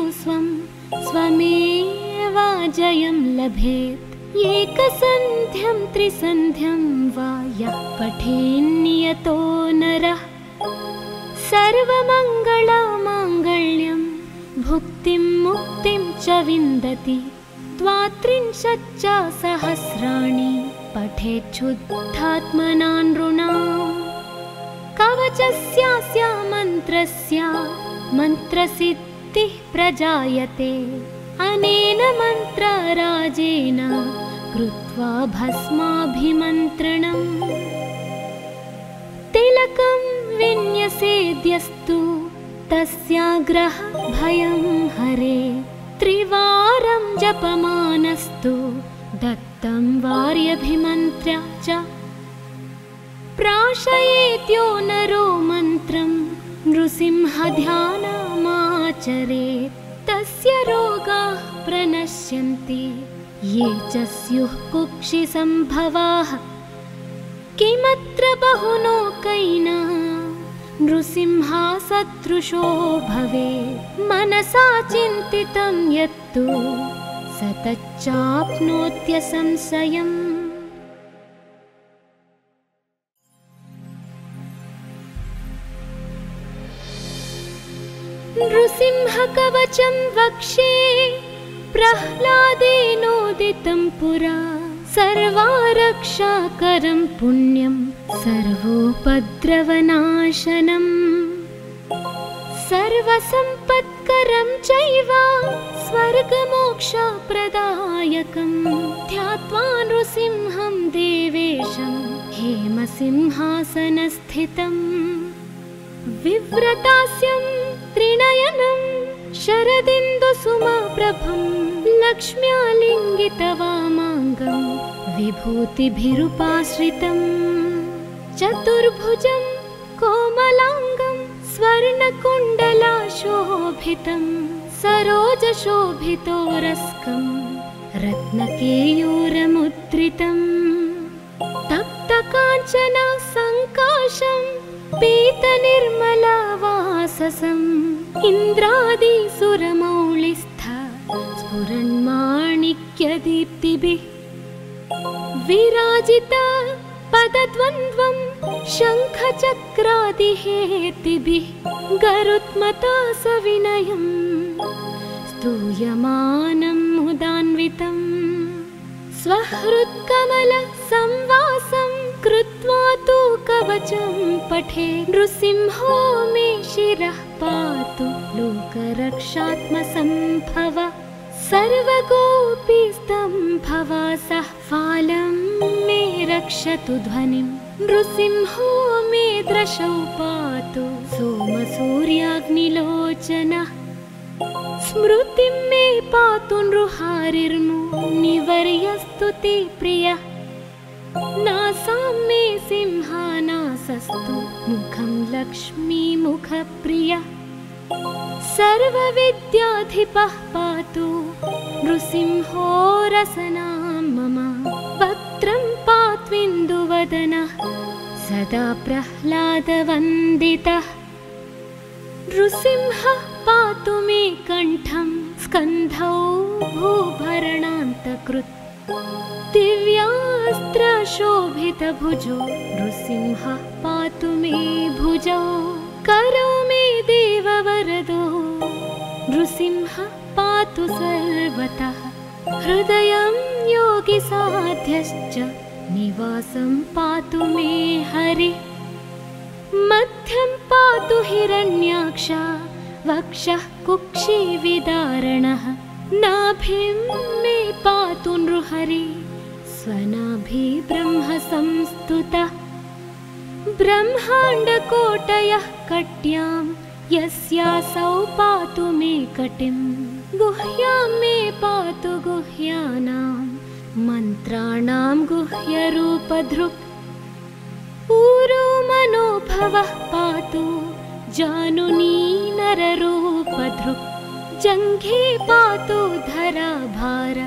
Speaker 1: स्वमेवाजयं लभेत् एकसन्ध्यं त्रिसन्ध्यं वा यः पठेन्नियतो नरः सर्वमङ्गलमाङ्गल्यं भुक्तिं मुक्तिं च विन्दति 32 सहस्राणि पठेच्छुद्धात्मना नृणाम् कवचस्यास्य मन्त्रस्य मन्त्रसिद्धिः प्रजायते अनेन मन्त्रराजेन कृत्वा भस्माभिमन्त्रणम् तिलकं विन्यसेद्यस्तु तस्याग्रह भयं हरे त्रिवारं जपमानस्तु दत्तं वार्यभिमन्त्र्य च प्राशयेत्यो नरो मन्त्रं नृसिंहध्यानमाचरेत् तस्य रोगाः प्रणश्यन्ति ये च स्युः कुक्षिसम्भवाः किमत्र बहुलोकैः नृसिंहसदृशो भवेत् मनसा चिन्तितं यत्तु स तच्चाप्नोत्यसंशयम् नृसिंहकवचं वक्षे प्रह्लादेनोदितं पुरा सर्वारक्षाकरं पुण्यं सर्वोपद्रवनाशनम् सर्वसम्पत्करं चैव स्वर्गमोक्षप्रदायकं ध्यात्वा नृसिंहं देवेशं हेमसिंहासनस्थितम् विव्रतास्यं त्रिनयनं शरदिन्दुसुमप्रभं लक्ष्म्यालिङ्गितवामाङ्गं विभूतिभिरुपाश्रितं चतुर्भुजं कोमलाङ्गं स्वर्णकुण्डलाशोभितं सरोजशोभितोरस्कं रत्नकेयूरमुद्रितं तप्तकाञ्चन सङ्काशं पीतनिर्मलवाससम् इन्द्रादिसुरमौलिस्थ स्फुरन्माणिक्यदीप्तिभिः विराजिता पदद्वन्द्वं शङ्खचक्रादिहेतिभिः गरुत्मता सविनयं स्तूयमानं मुदान्वितं स्वहृत्कमलसंवासं कृत्वा तु कवचं पठे नृसिंहो मे शिरः पातु लोकरक्षात्मसम्भव सर्वगोपीस्तम्भवासः फालं मे रक्षतु ध्वनिं नृसिंहो मे दृशौ पातु सोमसूर्याग्निलोचनः स्मृतिं मे पातु नृहारिर्मुनिवर्यस्तु ते प्रियः नासां मे सिंहानासस्तु मुखं लक्ष्मीमुखप्रियः सर्वविद्याधिपः पातु नृसिंहो रसनां मम वक्त्रं पात्विन्दुवदनः सदा प्रह्लादवन्दितः नृसिंहः पातु मे कण्ठं स्कन्धौ भूभरणान्तकृत् दिव्यास्त्रशोभितभुजो नृसिंहः पातु मे भुजौ करौ मे देववरदो नृसिंहः पातु सर्वतः हृदयं योगिसाध्यश्च निवासं पातु मे हरिः मध्यं पातु हिरण्याक्ष वक्षः कुक्षिविदारणः नाभिं मे पातु नृहरि स्वनाभि ब्रह्म संस्तुतः ब्रह्माण्डकोटयः कट्यां यस्यासौ पातु मे कटिं गुह्यां मे पातु गुह्यानां मन्त्राणां गुह्यरूपधृक् ऊरो मनोभवः पातु जानुनी नररूपधृक् जङ्घे पातु धराभार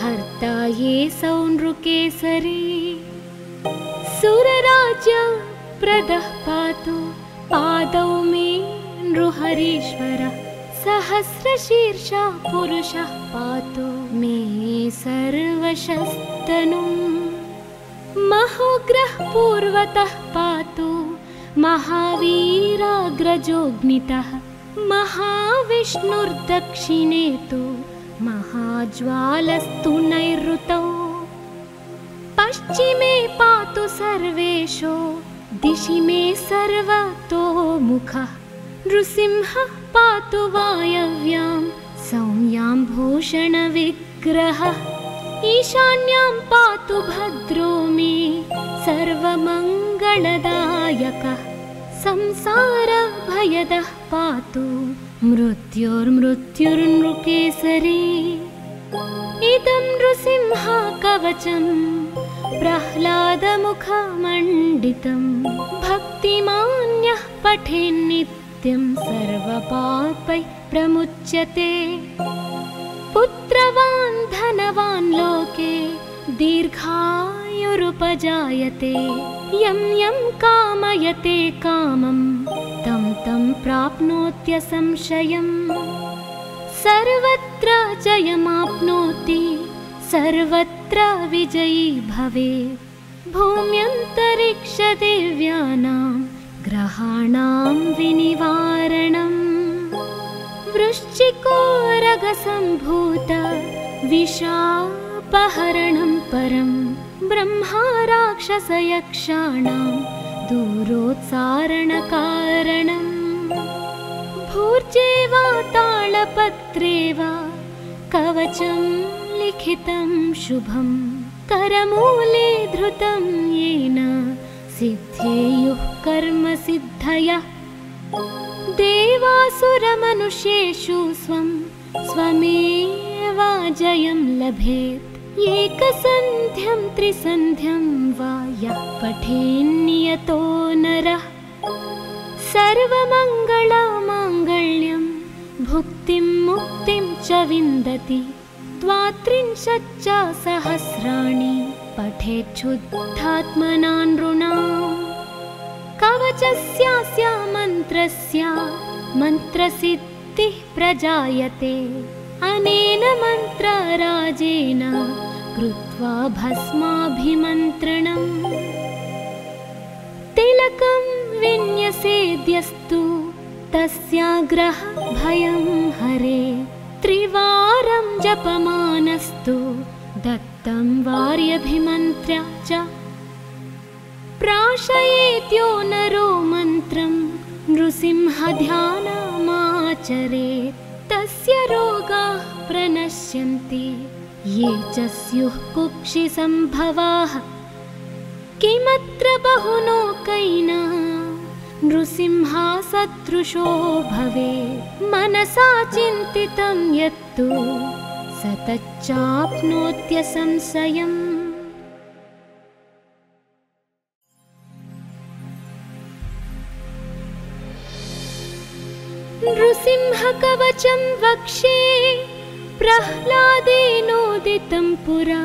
Speaker 1: हर्ता ये सौनृकेसरी सुरराज्य प्रदः पातु पादौ मे नृहरीश्वरः सहस्रशीर्षा पुरुषः पातु मे सर्वशस्तनुम् महोग्रः पूर्वतः पातु महावीराग्रजोऽग्नितः महाविष्णुर्दक्षिणे तु महाज्वालस्तु नैऋतौ पश्चिमे पातु सर्वेषु दिशि मे सर्वतोमुखः नृसिंहः पातु वायव्यां सौम्यां भूषणविग्रहः ईशान्यां पातु भद्रो मे सर्वमङ्गलदायकः संसारभयदः पातु मृत्युर्मृत्युर्नृकेसरी इदं नृसिंहकवचं प्रह्लादमुखमण्डितं भक्तिमान्यः पठेन्नित्यं सर्वपापैः प्रमुच्यते पुत्रवान् धनवान् लोके दीर्घायुरुपजायते यं यं कामयते कामं तं तं प्राप्नोत्यसंशयम् सर्वत्र जयमाप्नोति सर्वत्र विजयी भवेत् भूम्यन्तरिक्षदेव्यानां ग्रहाणां विनिवारणम् वृश्चिकोरगसम्भूत विषापहरणं परं ब्रह्मा राक्षसयक्षाणां दूरोत्सारणकारणम् भूर्जे वा तालपत्रे वा कवचं लिखितं शुभं करमूले धृतं येन सिद्धेयुः कर्मसिद्धयः देवासुरमनुष्येषु स्वं स्वमेवाजयं लभेत् एकसन्ध्यं त्रिसन्ध्यं वा यः पठेन्नियतो नरः सर्वमङ्गलमाङ्गल्यं भुक्तिं मुक्तिं च विन्दति द्वात्रिंशच्च सहस्राणि पठेच्छुद्धात्मना नृणाम् कवचस्यास्य मन्त्रस्य मन्त्रसिद्धिः प्रजायते अनेन मन्त्रराजेन कृत्वा भस्माभिमन्त्रणम् तिलकं विन्यसेद्यस्तु तस्याग्रह भयं हरे त्रिवारं जपमानस्तु दत्तं वार्यभिमन्त्र्य च प्राशयेत्यो नरो मन्त्रं नृसिंहध्यानमाचरेत् तस्य रोगाः प्रणश्यन्ति ये च स्युः कुक्षिसम्भवाः किमत्र बहुलोकैना नृसिंहसदृशो भवेत् मनसा चिन्तितं यत्तु स तच्चाप्नोत्यसंशयम् नृसिंहकवचं वक्षे प्रह्लादेनोदितं पुरा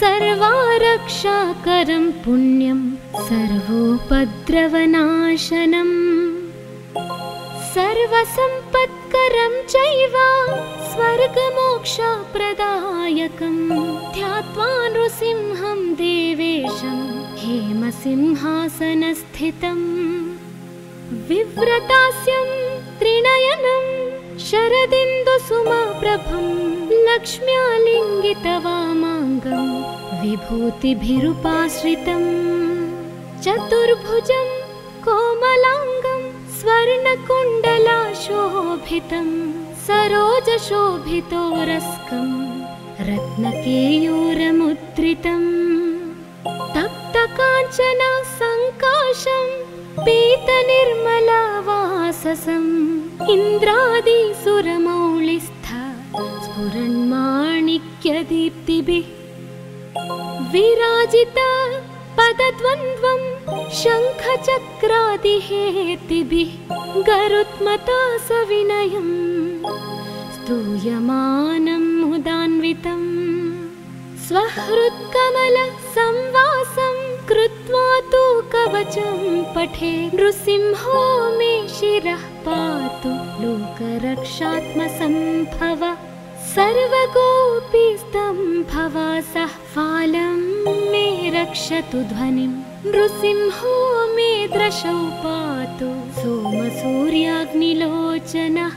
Speaker 1: सर्वारक्षाकरं पुण्यं सर्वोपद्रवनाशनम् सर्वसम्पत्करं चैव स्वर्गमोक्षप्रदायकं ध्यात्वा नृसिंहं देवेशं हेमसिंहासनस्थितम् विव्रतास्यं त्रिनयनं शरदिन्दुसुमप्रभं लक्ष्म्यालिङ्गितवामाङ्गं विभूतिभिरुपाश्रितम् चतुर्भुजं कोमलाङ्गं स्वर्णकुण्डलाशोभितं सरोजशोभितोरस्कं रत्नकेयूरमुद्रितम् तप्तकाञ्चन सङ्काशं पीतनिर्मलवाससं इन्द्रादिसुरमौलिस्थ स्फुरन्माणिक्यदीप्तिभिः विराजित पदद्वन्द्वं शङ्खचक्रादिहेतिभिः गरुत्मता सविनयं स्तूयमानं मुदान्वितं स्वहृत्कमलसंवासं कृत्वा तु कवचं पठे नृसिंहो मे शिरः पातु लोकरक्षात्मसम्भव सर्वगोपीस्तम्भवासः फालं मे रक्षतु ध्वनिं नृसिंहो मे दृशौ पातु सोमसूर्याग्निलोचनः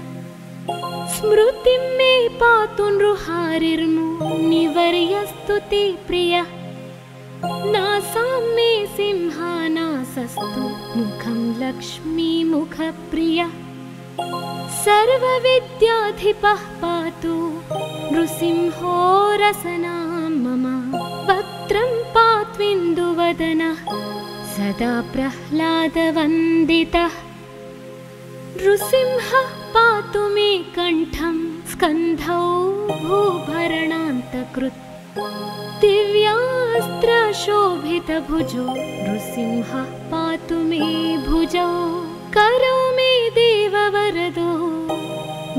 Speaker 1: स्मृतिं मे पातु नृहारिर्मुनिवर्यस्तु ते प्रियः नासां मे सिंहानासस्तु मुखं लक्ष्मीमुखप्रियः सर्वविद्याधिपः पातु नृसिंहो रसनां मम वक्त्रं पात्विन्दुवदनः सदा प्रह्लादवन्दितः नृसिंहः पातु मे कण्ठं स्कन्धौ भूभरणान्तकृत् दिव्यास्त्रशोभितभुजो नृसिंहः पातु मे भुजौ करौ मे देववरदो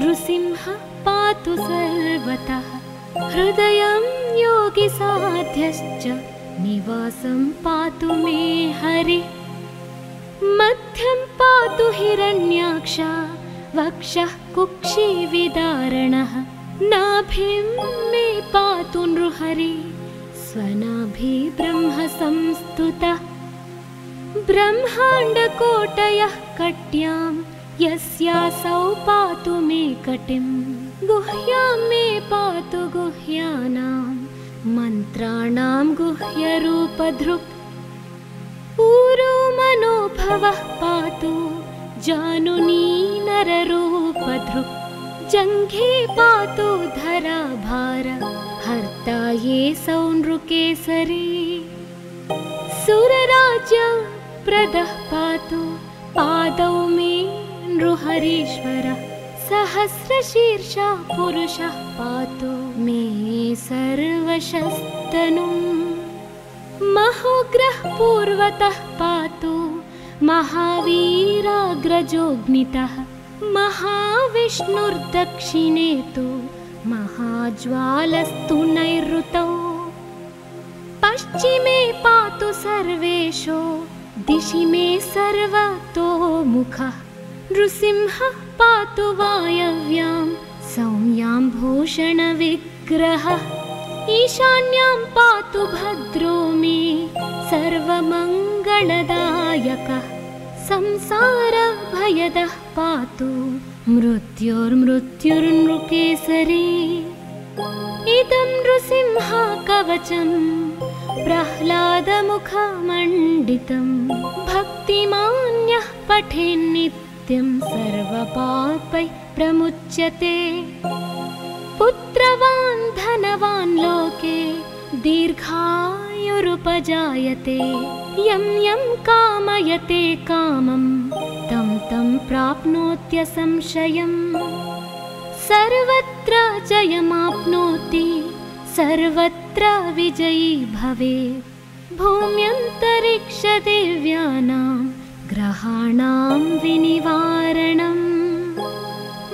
Speaker 1: नृसिंहः पातु सर्वतः हृदयं योगिसाध्यश्च निवासं पातु मे हरिः मध्यं पातु हिरण्याक्ष वक्षः कुक्षिविदारणः नाभिं मे पातु नृहरि स्वनाभि ब्रह्म संस्तुतः ब्रह्माण्डकोटयः कट्यां यस्यासौ पातु मे कटिं गुह्यां मे पातु गुह्यानां मन्त्राणां गुह्यरूपधृक् ऊरो मनोभवः पातु जानुनी नररूपधृक् जङ्घे पातु धराभार हर्ता ये सौनृकेसरी सुरराज्य प्रदः पातु पादौ मे नृहरीश्वरः सहस्रशीर्षा पुरुषः पातु मे सर्वशस्तनुम् महोग्रः पूर्वतः पातु महावीराग्रजोऽग्नितः महाविष्णुर्दक्षिणे तु महाज्वालस्तु नैऋतौ पश्चिमे पातु सर्वेषु दिशि मे सर्वतोमुखः नृसिंहः पातु वायव्यां सौम्यां भूषणविग्रहः ईशान्यां पातु भद्रो मे सर्वमङ्गलदायकः संसारभयदः पातु मृत्युर्मृत्युर्नृकेसरी इदं नृसिंहकवचं प्रह्लादमुखमण्डितं भक्तिमान्यः पठेन्नित्यं सर्वपापैः प्रमुच्यते पुत्रवान् धनवान् लोके दीर्घायुरुपजायते यं यं कामयते कामं तं तं प्राप्नोत्यसंशयम् सर्वत्र जयमाप्नोति सर्वत्र विजयी भवेत् भूम्यन्तरिक्षदेव्यानां ग्रहाणां विनिवारणम्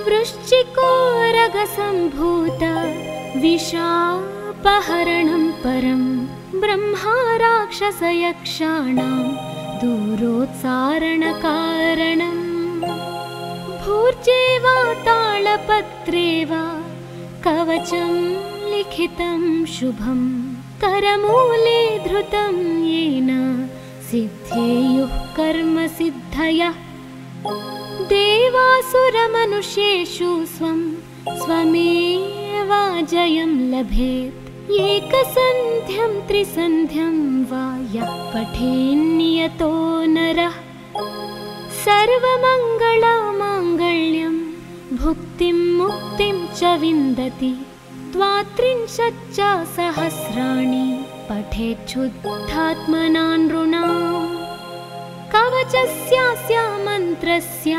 Speaker 1: वृश्चिकोरगसम्भूत विशापहरणं परं ब्रह्मा राक्षसयक्षाणां दूरोत्सारणकारणम् भूर्जे वा तालपत्रे वा कवचं लिखितं शुभं करमूले धृतं येन सिद्धेयुः कर्मसिद्धयः देवासुरमनुष्येषु स्वं स्वमेव जयं लभेत् एकसन्ध्यं त्रिसन्ध्यं वा यः पठेन्नियतो नरः सर्वमङ्गलमाङ्गल्यं भुक्तिं मुक्तिं च विन्दति द्वात्रिंशच्च सहस्राणि पठेच्छुद्धात्मना नृणाम् कवचस्यास्य मन्त्रस्य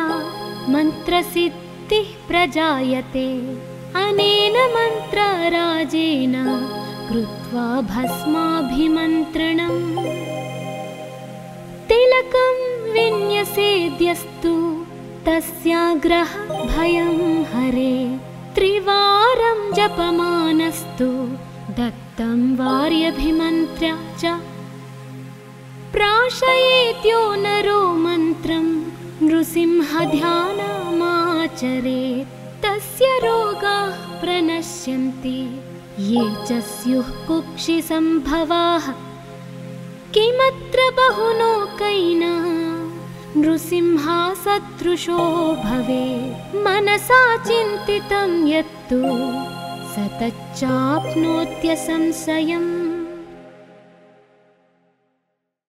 Speaker 1: मन्त्रसिद्धिः कीर्तिः प्रजायते अनेन मन्त्रराजेन कृत्वा भस्माभिमन्त्रणम् तिलकं विन्यसेद्यस्तु तस्याग्रह भयं हरे त्रिवारं जपमानस्तु दत्तं वार्यभिमन्त्र्या च प्राशयेत्यो नरो मन्त्रं नृसिंहध्यानमाचरेत् तस्य रोगाः प्रणश्यन्ति ये च स्युः कुक्षिसम्भवाः किमत्र बहुलोकैः नृसिंहसदृशो भवे मनसा चिन्तितं यत्तु स तच्चाप्नोत्यसंशयम्।